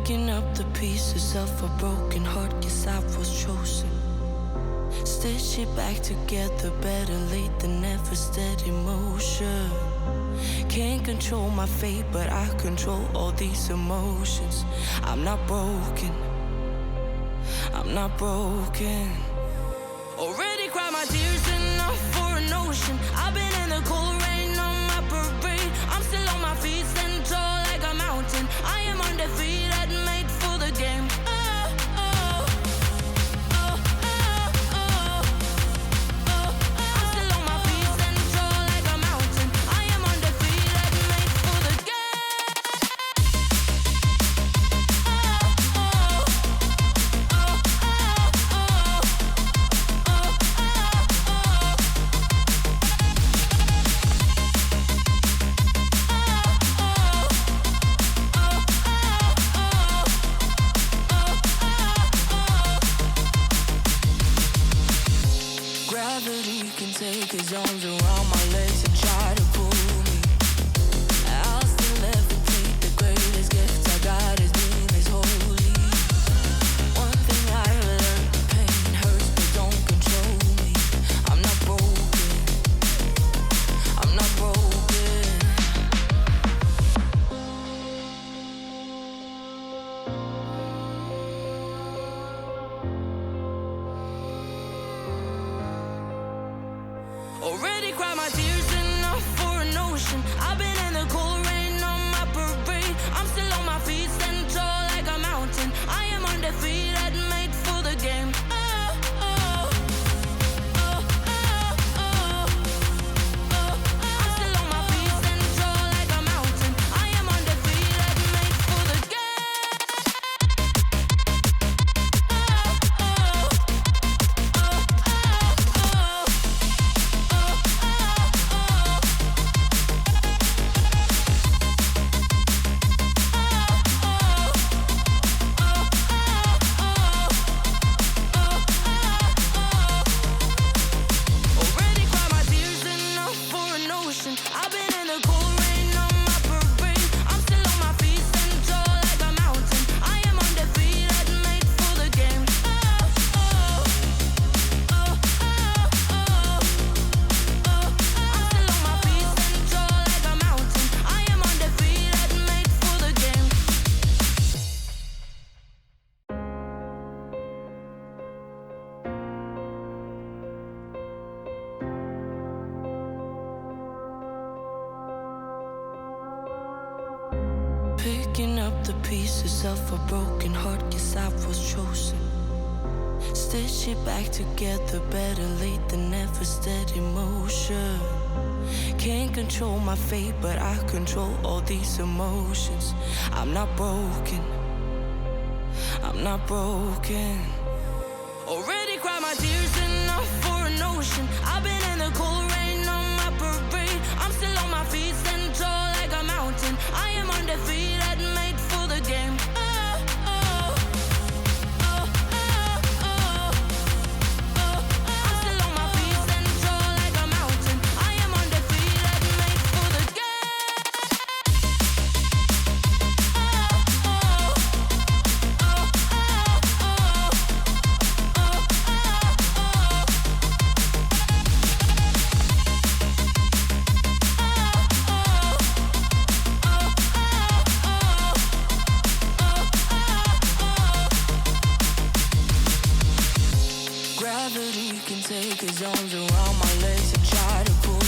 Picking up the pieces of a broken heart, guess I was chosen. Stitch it back together, better late than never, steady motion. Can't control my fate, but I control all these emotions. I'm not broken, I'm not broken. Already cried my tears enough for an ocean. I've been in the cold rain on my parade. I'm still on my feet, stand tall like a mountain. I am undefeated, made for the game. Gravity can take his arms around my legs and try to pull me. I'll still levitate. The greatest gift I got is being is holy. One thing I learned, pain hurts but don't control me. I'm not broken, I'm not broken. Already cried my tears enough for an ocean. I've been in the cold rain on my parade. I'm still on my feet, stand tall like a mountain. I am undefeated, made for the game. I'm still on my feet, stand tall like a mountain. I am undefeated, made for the I've been in the cold rain on my parade. I'm still on my feet, stand tall like a mountain. I am undefeated, made for the game. I'm still on my feet, stand tall like a mountain. I am undefeated, made for the game. Picking up the pieces of a broken heart, guess I was chosen. Stitch it back together, better late than never, steady motion. Can't control my fate, but I control all these emotions. I'm not broken, I'm not broken. Already cried my tears enough for an ocean. I've been in the cold rain on my parade. I'm still on my feet, stand tall like a mountain. I am undefeated, made for the game. I'm still on my feet, stand tall like a mountain. I am undefeated, made for the Gravity can take his arms around my legs and try to pull